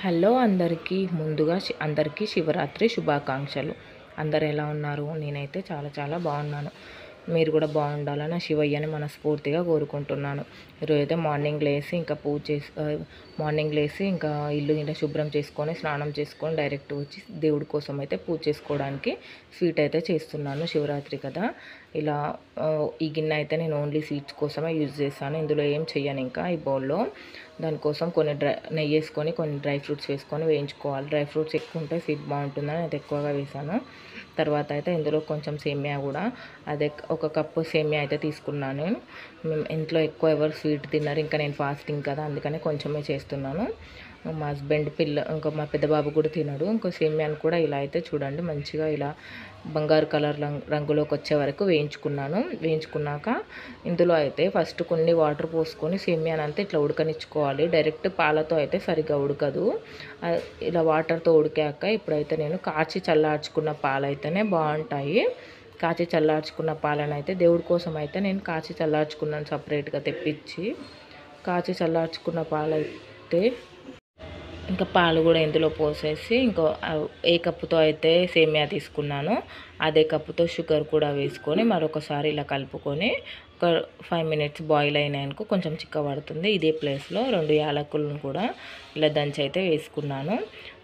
Hello అందరికీ ముందుగా అందరికీ శివరాత్రి శుభాకాంక్షలు. అందరు ఎలా ఉన్నారు? నేనైతే చాలా చాలా బాగున్నాను. మీరు కూడా బాగుండాలని ఆ శివయ్యని మనస్ఫూర్తిగా కోరుకుంటున్నాను. ఈరోజైతే మార్నింగ్ లేసి ఇంకా ఇల్లు ఇలా శుభ్రం చేసుకొని స్నానం చేసుకొని డైరెక్ట్ వచ్చి దేవుడి కోసం అయితే పూజ చేసుకోవడానికి స్వీట్ అయితే చేస్తున్నాను. శివరాత్రి కదా, ఇలా ఈ గిన్నె అయితే నేను ఓన్లీ స్వీట్స్ కోసమే యూజ్ చేస్తాను. ఇందులో ఏం చెయ్యను. ఇంకా ఈ బౌల్లో దానికోసం కొన్ని నెయ్యి వేసుకొని కొన్ని డ్రై ఫ్రూట్స్ వేసుకొని వేయించుకోవాలి. డ్రై ఫ్రూట్స్ ఎక్కువ ఉంటే స్వీట్ బాగుంటుందని అది ఎక్కువగా వేసాను. తర్వాత అయితే ఇందులో కొంచెం సేమియా కూడా, అదే ఒక కప్పు సేమియా అయితే తీసుకున్నాను. ఇంట్లో ఎక్కువ ఎవరు స్వీట్ తిన్నారు, ఇంకా నేను ఫాస్టింగ్ కదా అందుకని కొంచెమే చేస్తున్నాను. మా హస్బెండ్ ఇంకా మా పెద్ద బాబు కూడా తినడు. ఇంకో సేమియాను కూడా ఇలా అయితే చూడండి మంచిగా ఇలా బంగారు కలర్ రంగులోకి వచ్చే వరకు వేయించుకున్నాక ఇందులో అయితే ఫస్ట్ కొన్ని వాటర్ పోసుకొని సేమియాని అంతా ఇట్లా ఉడకనిచ్చుకోవాలి. డైరెక్ట్ పాలతో అయితే సరిగ్గా ఉడకదు. ఇలా వాటర్తో ఉడికాక ఇప్పుడైతే నేను కాచి చల్లార్చుకున్న పాలైతేనే బాగుంటాయి. కాచి చల్లార్చుకున్న పాలను అయితే దేవుడి కోసం అయితే నేను కాచి చల్లార్చుకున్నాను. సపరేట్గా తెప్పించి కాచి చల్లార్చుకున్న పాలైతే ఇంకా పాలు కూడా ఇందులో పోసేసి ఏ కప్పుతో అయితే సేమియా తీసుకున్నానో అదే కప్పుతో షుగర్ కూడా వేసుకొని మరొకసారి ఇలా కలుపుకొని ఒక 5 మినిట్స్ బాయిల్ అయినాయనుకో కొంచెం చిక్కబడుతుంది. ఇదే ప్లేస్లో 2 యాలకులను కూడా ఇలా దంచి అయితే వేసుకున్నాను.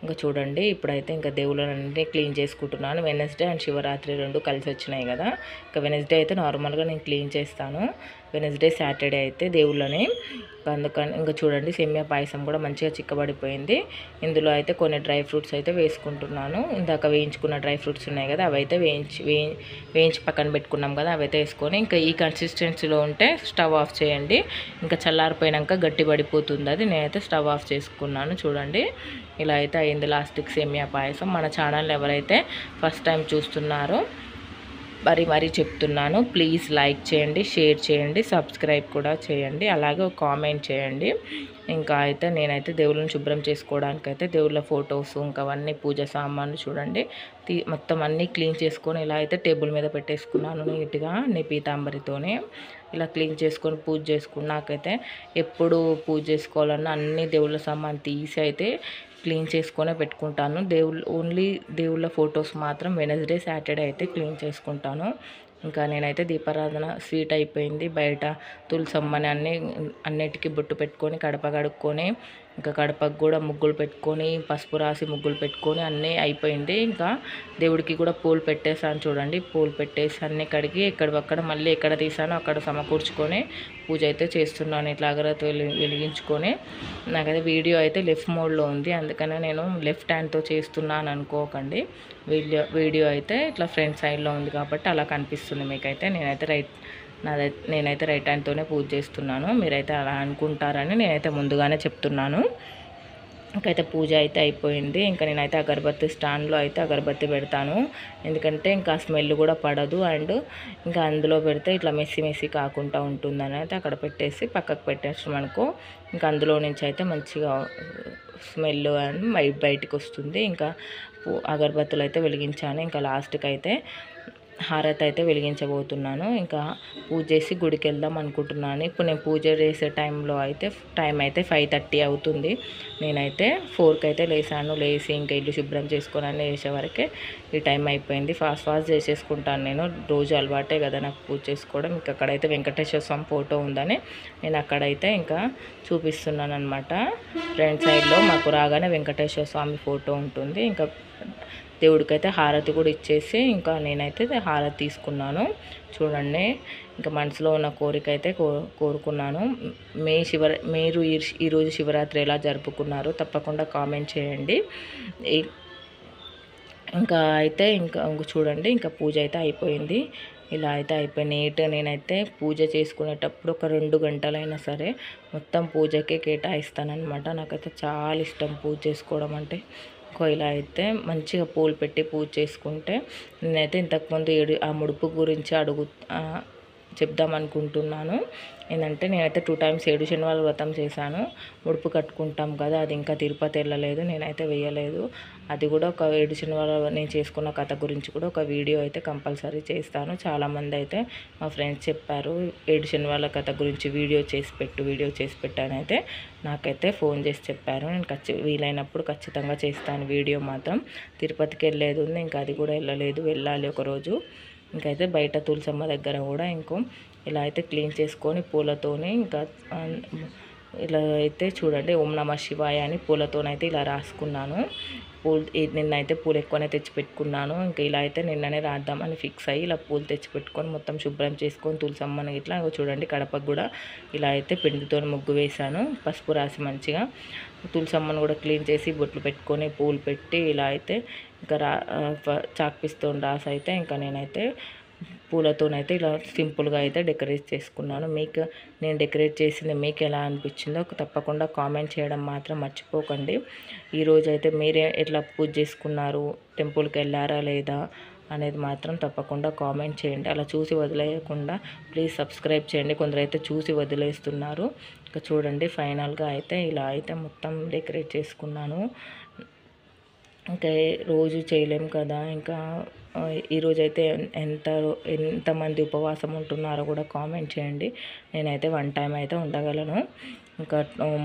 ఇంకా చూడండి ఇప్పుడైతే ఇంకా దేవుళ్ళని క్లీన్ చేసుకుంటున్నాను. వెనస్డే అండ్ శివరాత్రి 2 కలిసి వచ్చినాయి కదా. ఇంకా వెనస్డే అయితే నార్మల్గా నేను క్లీన్ చేస్తాను. వెనస్డే సాటర్డే అయితే దేవుళ్ళని. అందుకని ఇంకా చూడండి సేమియా పాయసం కూడా మంచిగా చిక్కబడిపోయింది. ఇందులో అయితే కొన్ని డ్రై ఫ్రూట్స్ అయితే వేసుకుంటున్నాను. ఇందాక వేయించుకున్న డ్రై ఫ్రూట్స్ ఉన్నాయి కదా, అవి అయితే వేయించి పక్కన పెట్టుకున్నాం కదా, అవి అయితే వేసుకొని ఇంకా ఈ కన్సిస్టెన్సీలో ఉంటే స్టవ్ ఆఫ్ చేయండి. ఇంకా చల్లారిపోయాక గట్టి పడిపోతుంది అది. నేనైతే స్టవ్ ఆఫ్ చేసుకున్నాను. చూడండి ఇలా అయితే అయింది లాస్ట్కి సేమియా పాయసం. మన ఛానల్ ఎవరైతే ఫస్ట్ టైం చూస్తున్నారో మరీ చెప్తున్నాను, ప్లీజ్ లైక్ చేయండి, షేర్ చేయండి, సబ్స్క్రైబ్ కూడా చేయండి, అలాగే ఒక కామెంట్ చేయండి. ఇంకా అయితే నేనైతే దేవుళ్ళని శుభ్రం చేసుకోవడానికి అయితే దేవుళ్ళ ఫొటోస్ ఇంకా అవన్నీ పూజ సామాన్లు చూడండి మొత్తం అన్నీ క్లీన్ చేసుకొని ఇలా అయితే టేబుల్ మీద పెట్టేసుకున్నాను నీట్గా పీతాంబరితోనే. ఇలా క్లీన్ చేసుకొని పూజ చేసుకున్నాకైతే ఎప్పుడు పూజ చేసుకోవాలన్నా అన్ని దేవుళ్ళ సామాన్ తీసి అయితే క్లీన్ చేసుకొనే పెట్టుకుంటాను. ఓన్లీ దేవుళ్ళ ఫొటోస్ మాత్రం వెనస్డే సాటర్డే అయితే క్లీన్ చేసుకుంటాను. ఇంకా నేనైతే దీపారాధన స్వీట్ అయిపోయింది. బయట తులసమ్మని అన్నిటికీ బొట్టు పెట్టుకొని కడప కడుక్కొని ఇంకా కడపకు కూడా ముగ్గులు పెట్టుకొని పసుపు రాసి ముగ్గులు పెట్టుకొని అన్నీ అయిపోయింది. ఇంకా దేవుడికి కూడా పూలు పెట్టేసాను. చూడండి పూలు పెట్టేసి అన్నీ కడిగి ఎక్కడక్కడ మళ్ళీ ఎక్కడ తీసానో అక్కడ సమకూర్చుకొని పూజ అయితే చేస్తున్నాను. ఇట్లా అగరత్తి వెలిగించుకొని. నాకైతే వీడియో అయితే లెఫ్ట్ మోడ్లో ఉంది, అందుకనే నేను లెఫ్ట్ హ్యాండ్తో చేస్తున్నాను అనుకోకండి. వీడియో అయితే ఇట్లా ఫ్రంట్ సైడ్లో ఉంది కాబట్టి అలా కనిపిస్తుంది మీకైతే. నేనైతే రైట్ హ్యాండ్తోనే పూజ చేస్తున్నాను. మీరైతే అలా అనుకుంటారని నేనైతే ముందుగానే చెప్తున్నాను. ఇంకైతే పూజ అయితే అయిపోయింది. ఇంకా నేనైతే అగరబత్తి స్టాండ్లో అయితే అగరబత్తి పెడతాను, ఎందుకంటే ఇంకా స్మెల్ కూడా పడదు. అండ్ ఇంకా అందులో పెడితే ఇట్లా మెస్సి కాకుండా ఉంటుందని అయితే అక్కడ పెట్టేసి పక్కకు పెట్టేస్తాం అనుకో, ఇంకా అందులో నుంచి అయితే మంచిగా స్మెల్ అని బయటికి వస్తుంది. ఇంకా అగరబత్తులు అయితే వెలిగించాను. ఇంకా లాస్ట్కి అయితే హారతి అయితే వెలిగించబోతున్నాను. ఇంకా పూజ చేసి గుడికి వెళ్దాం అనుకుంటున్నాను. ఇప్పుడు నేను పూజ చేసే టైం అయితే 5:30 అవుతుంది. నేనైతే 4కి అయితే లేచి ఇంకా ఇల్లు శుభ్రం చేసుకొని అన్నీ చేసేవరకే ఈ టైం అయిపోయింది. ఫాస్ట్ చేసేసుకుంటాను. నేను రోజు అలవాటే కదా నాకు పూజ చేసుకోవడం. ఇంకా అక్కడైతే వెంకటేశ్వర స్వామి ఫోటో ఉందని నేను అక్కడైతే ఇంకా చూపిస్తున్నాను అనమాట. ఫ్రంట్ సైడ్లో మాకు రాగానే వెంకటేశ్వర స్వామి ఫోటో ఉంటుంది. ఇంకా దేవుడికైతే హారతి కూడా ఇచ్చేసి ఇంకా నేనైతే హారతి తీసుకున్నాను. చూడండి ఇంకా మనసులో ఉన్న కోరిక అయితే కోరుకున్నాను. మీరు ఈరోజు శివరాత్రి ఎలా జరుపుకున్నారు తప్పకుండా కామెంట్ చేయండి. ఇంకా చూడండి ఇంకా పూజ అయితే అయిపోయింది. ఇలా అయితే అయిపోయి నేనైతే పూజ చేసుకునేటప్పుడు ఒక 2 గంటలైనా సరే మొత్తం పూజకే కేటాయిస్తానమాట. నాకైతే చాలా ఇష్టం పూజ చేసుకోవడం అంటే. ఇలా అయితే మంచిగా పూలు పెట్టి పూజ చేసుకుంటే నేనైతే ఇంతకుముందు ఆ ముడుపు గురించి చెప్దాం అనుకుంటున్నాను. ఏంటంటే నేనైతే 2 టైమ్స్ 7 శనివారాల వ్రతం చేశాను. ముడుపు కట్టుకుంటాం కదా, అది ఇంకా తిరుపతి వెళ్ళలేదు, నేనైతే వేయలేదు. అది కూడా ఒక 7 శనివారాలు నేను చేసుకున్న కథ గురించి కూడా ఒక వీడియో అయితే కంపల్సరీ చేస్తాను. చాలామంది అయితే మా ఫ్రెండ్స్ చెప్పారు 7 శనివారాల కథ గురించి వీడియో చేసి పెట్టాను అయితే నాకైతే ఫోన్ చేసి చెప్పారు. నేను వీలైనప్పుడు ఖచ్చితంగా చేస్తాను వీడియో మాత్రం. తిరుపతికి వెళ్ళేది ఉంది, ఇంకా అది కూడా వెళ్ళాలి ఒకరోజు. ఇంకైతే బయట తులసమ్మ దగ్గర కూడా ఇలా అయితే క్లీన్ చేసుకొని పూలతోని ఇంకా ఇలా అయితే చూడండి ఓం నమః శివాయ అని పూలతోనైతే ఇలా రాసుకున్నాను. నిన్నైతే పూలు ఎక్కువనే తెచ్చిపెట్టుకున్నాను. ఇంకా ఇలా అయితే నిన్ననే రాద్దామని ఫిక్స్ అయ్యి ఇలా పూలు తెచ్చిపెట్టుకొని మొత్తం శుభ్రం చేసుకొని తులసమ్మని ఇట్లా చూడండి కడపకు కూడా ఇలా అయితే పిండితో ముగ్గు వేశాను. పసుపు రాసి మంచిగా తులసమ్మను కూడా క్లీన్ చేసి బొట్లు పెట్టుకొని పూలు పెట్టి ఇలా అయితే ఇంకా చాక్ పీస్తో రాసి అయితే ఇంకా నేనైతే పూలతోనైతే ఇలా సింపుల్గా అయితే డెకరేట్ చేసుకున్నాను. నేను డెకరేట్ చేసింది మీకు ఎలా అనిపించిందో తప్పకుండా కామెంట్ చేయడం మాత్రం మర్చిపోకండి. ఈరోజు అయితే మీరే ఎట్లా పూజ చేసుకున్నారు, టెంపుల్కి వెళ్ళారా లేదా అనేది మాత్రం తప్పకుండా కామెంట్ చేయండి. అలా చూసి వదిలేయకుండా ప్లీజ్ సబ్స్క్రైబ్ చేయండి. కొందరైతే చూసి వదిలేస్తున్నారు. ఇంకా చూడండి ఫైనల్గా అయితే ఇలా అయితే మొత్తం డెకరేట్ చేసుకున్నాను. ఇంకా రోజు చేయలేం కదా, ఇంకా ఈరోజైతే ఎంతమంది ఉపవాసం ఉంటున్నారో కూడా కామెంట్ చేయండి. నేనైతే 1 టైం అయితే ఉండగలను. ఇంకా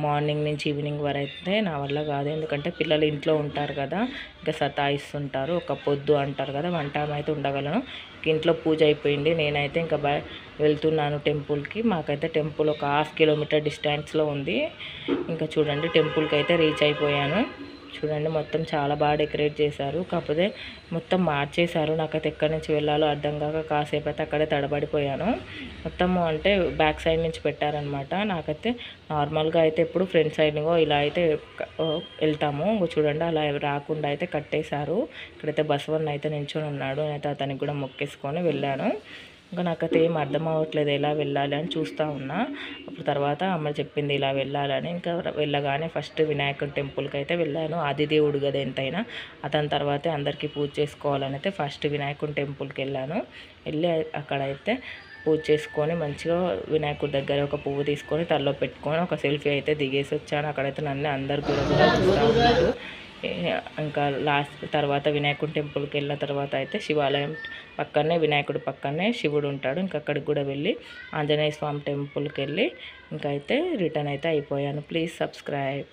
మార్నింగ్ నుంచి ఈవినింగ్ వరకు అయితే నా వల్ల కాదు, ఎందుకంటే పిల్లలు ఇంట్లో ఉంటారు కదా, ఇంకా సతాయిస్తుంటారు. ఒక పొద్దు అంటారు కదా, 1 టైం అయితే ఉండగలను. ఇంట్లో పూజ అయిపోయింది, నేనైతే ఇంకా వెళ్తున్నాను టెంపుల్కి. మాకైతే టెంపుల్ ఒక 1/2 కిలోమీటర్ డిస్టెన్స్లో ఉంది. ఇంకా చూడండి టెంపుల్కి అయితే రీచ్ అయిపోయాను. చూడండి మొత్తం చాలా బాగా డెకరేట్ చేశారు, కాకపోతే మొత్తం మార్చేశారు. నాకైతే ఎక్కడి నుంచి వెళ్ళాలో అర్థం కాక కాసేపు అయితే అక్కడే తడబడిపోయాను. మొత్తము అంటే బ్యాక్ సైడ్ నుంచి పెట్టారనమాట. నాకైతే నార్మల్గా అయితే ఎప్పుడు ఫ్రంట్ సైడ్గా ఇలా అయితే వెళ్తాము. చూడండి అలా రాకుండా అయితే కట్టేశారు. ఇక్కడైతే బసవన్న అయితే నిల్చొని ఉన్నాడు, నేనైతే అతనికి కూడా మొక్కేసుకొని వెళ్ళాను. ఇంకా నాకైతే ఏం అర్థం అవ్వట్లేదు ఎలా వెళ్ళాలి అని చూస్తూ ఉన్నా. అప్పుడు తర్వాత అమ్మ చెప్పింది ఇలా వెళ్ళాలని. ఇంకా వెళ్ళగానే ఫస్ట్ వినాయకుడి టెంపుల్కి అయితే వెళ్ళాను. ఆది దేవుడు కదా ఎంతైనా, అతని తర్వాతే అందరికీ పూజ చేసుకోవాలని అయితే ఫస్ట్ వినాయకుడి టెంపుల్కి వెళ్ళాను. వెళ్ళి అక్కడైతే పూజ చేసుకొని మంచిగా వినాయకుడి దగ్గర ఒక పువ్వు తీసుకొని తలలో పెట్టుకొని ఒక సెల్ఫీ అయితే దిగేసి వచ్చాను. అక్కడైతే నన్ను అందరు కూడా చూస్తూ ఉన్నారు. ఇంకా లాస్ట్ తర్వాత వినాయకుడి టెంపుల్కి వెళ్ళిన తర్వాత అయితే శివాలయం పక్కనే వినాయకుడి పక్కనే శివుడు ఉంటాడు. ఇంకా అక్కడికి కూడా వెళ్ళి ఆంజనేయ స్వామి టెంపుల్కి వెళ్ళి ఇంకా అయితే రిటర్న్ అయితే అయిపోయాను. Please subscribe.